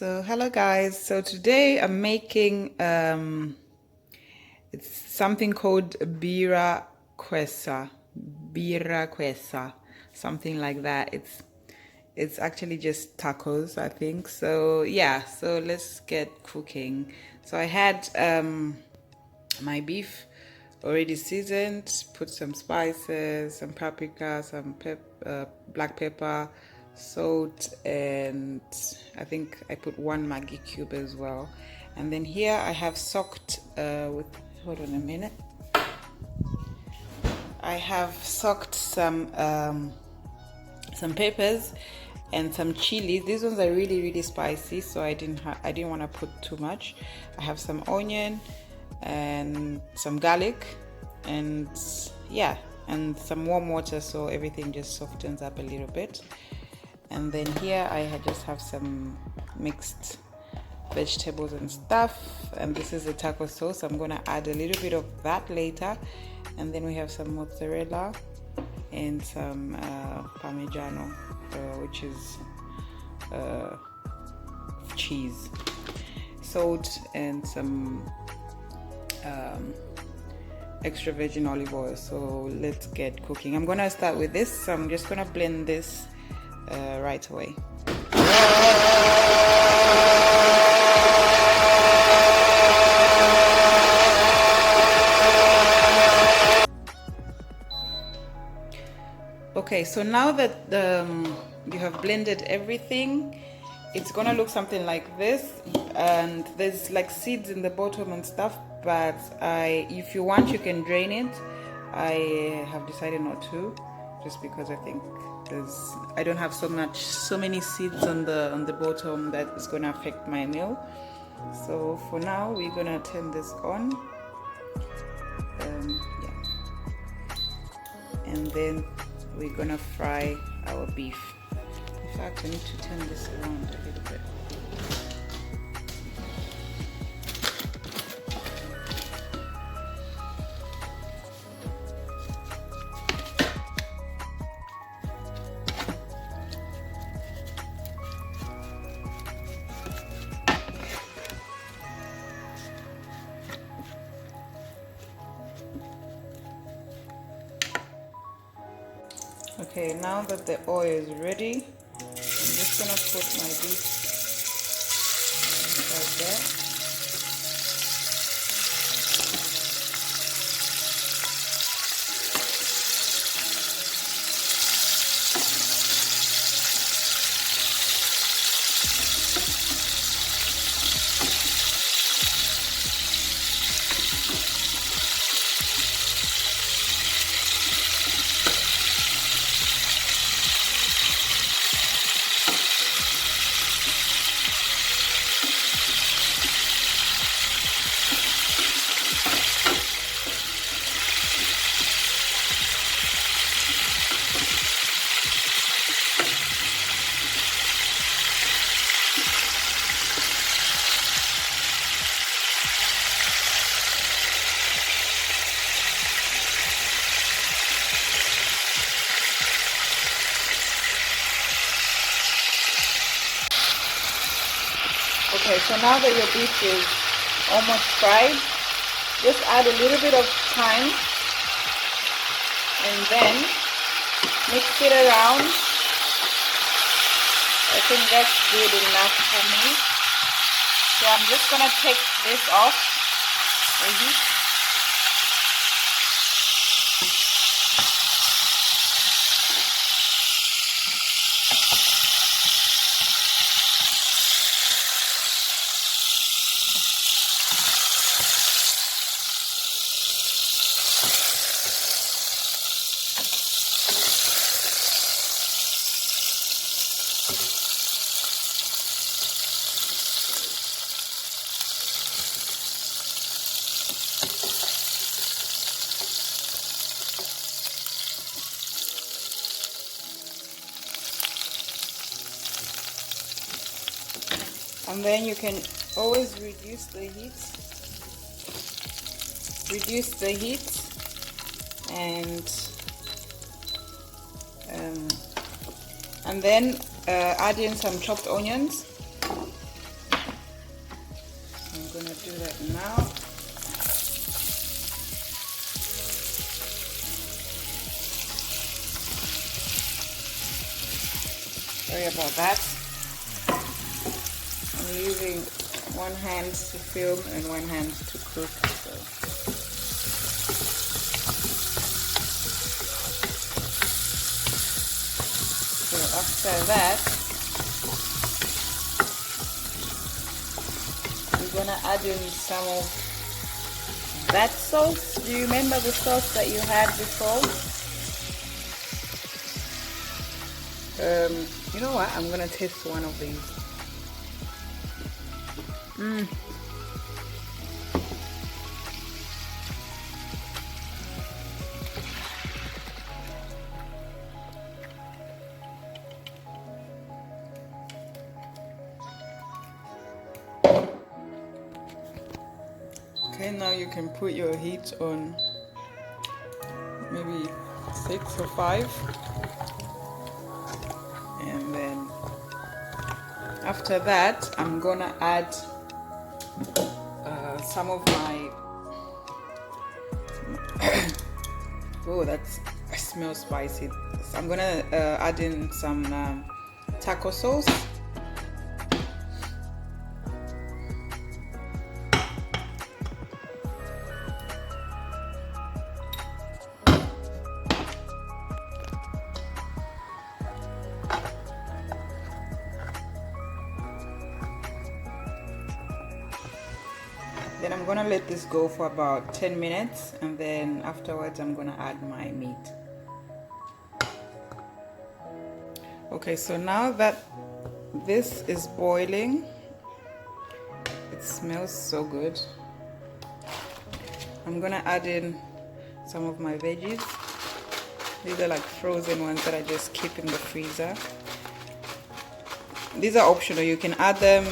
So hello guys. So today I'm making it's something called birra quesa, something like that. It's actually just tacos, I think. So yeah, so let's get cooking. So I had my beef already seasoned, put some spices, some paprika, some black pepper, salt, and I think I put one Maggi cube as well. And then here I have soaked hold on a minute. I have soaked some peppers and some chilies. These ones are really spicy, so I didn't want to put too much. I have some onion and some garlic, and yeah, and some warm water so everything just softens up a little bit. And then here just have some mixed vegetables and stuff, and this is the taco sauce. I'm gonna add a little bit of that later. And then we have some mozzarella and some parmigiano, which is cheese, salt, and some extra virgin olive oil. So let's get cooking. I'm gonna start with this. So I'm just gonna blend this right away. Okay, so now that you have blended everything, it's gonna look something like this, and there's like seeds in the bottom and stuff, but if you want, you can drain it. I have decided not to, just because I think I don't have so many seeds on the bottom that is gonna affect my meal. So for now, we're gonna turn this on, yeah, and then we're gonna fry our beef. In fact, I need to turn this around a little bit. Okay, now that the oil is ready, I'm just gonna put my beef right there. Okay, so now that your beef is almost fried, just add a little bit of thyme and then mix it around. I think that's good enough for me. So I'm just gonna take this off the heat. And then you can always reduce the heat, and then add in some chopped onions Now, sorry about that. I'm using one hand to film and one hand to cook. So after that, we're gonna add in some of that sauce. Do you remember the sauce that you had before? You know what? I'm gonna taste one of these. Okay, now you can put your heat on maybe 6 or 5, and then after that I'm gonna add some of my oh, that smells spicy. So I'm gonna add in some taco sauce. Then I'm gonna let this go for about 10 minutes, and then afterwards I'm gonna add my meat. Okay, so now that this is boiling, it smells so good. I'm gonna add in some of my veggies. These are like frozen ones that I just keep in the freezer. These are optional. You can add them,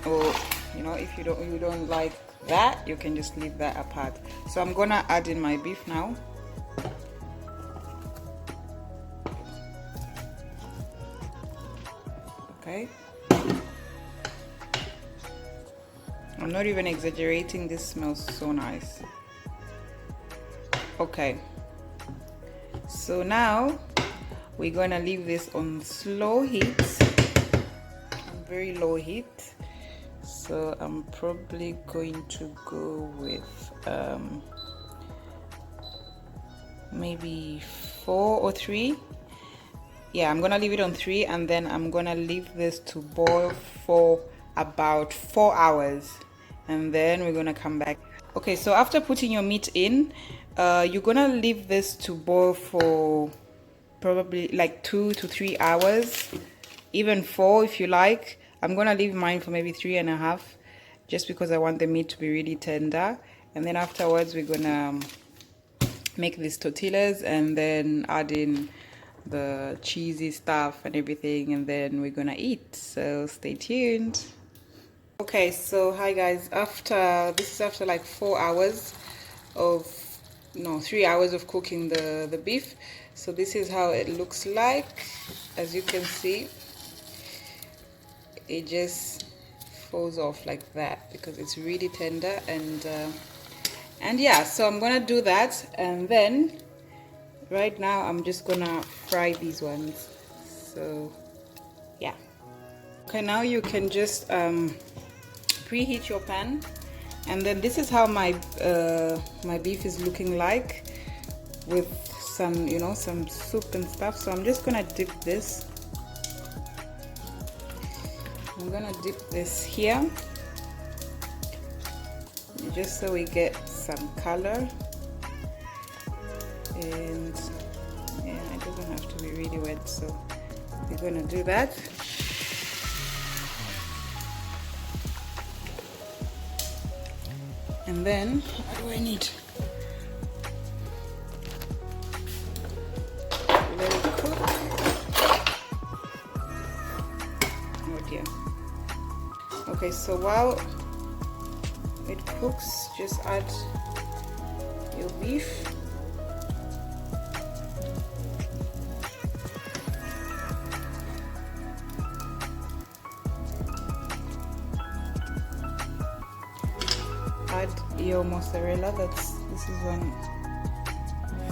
or you know, if you don't like that, you can just leave that apart. So I'm gonna add in my beef now. Okay, I'm not even exaggerating, this smells so nice. Okay, so now we're gonna leave this on slow heat, on very low heat. So I'm probably going to go with maybe 4 or 3. Yeah, I'm gonna leave it on 3, and then I'm gonna leave this to boil for about 4 hours, and then we're gonna come back. Okay, so after putting your meat in, you're gonna leave this to boil for probably like 2 to 3 hours, even 4 if you like. I'm gonna leave mine for maybe 3.5, just because I want the meat to be really tender. And then afterwards we're gonna make these tortillas and then add in the cheesy stuff and everything, and then we're gonna eat. So stay tuned. Okay, so hi guys, this is after like 4 hours of 3 hours of cooking the beef. So this is how it looks like. As you can see, it just falls off like that because it's really tender. And yeah, so I'm gonna do that, and then right now I'm just gonna fry these ones. So yeah. Okay, now you can just preheat your pan, and then this is how my my beef is looking like, with some some soup and stuff. So I'm just gonna dip this. I'm gonna dip this here just so we get some color, and yeah, it doesn't have to be really wet, so we're gonna do that. And then what do I need? Let it cook. Oh dear. Okay, so while it cooks, just add your beef. your mozzarella. This is one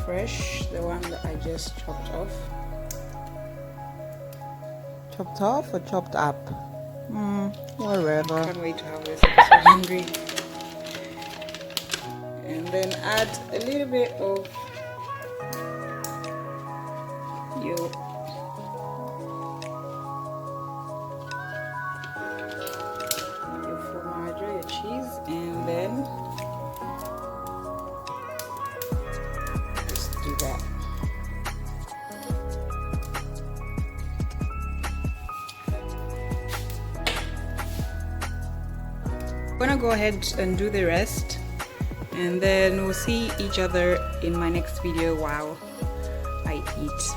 fresh, the one that I just chopped off. Chopped off or chopped up? Whatever. Can't wait to have this. I'm so hungry. And then add a little bit of your formaggio, your cheese, and then just do that. I'm gonna go ahead and do the rest, and then we'll see each other in my next video while I eat.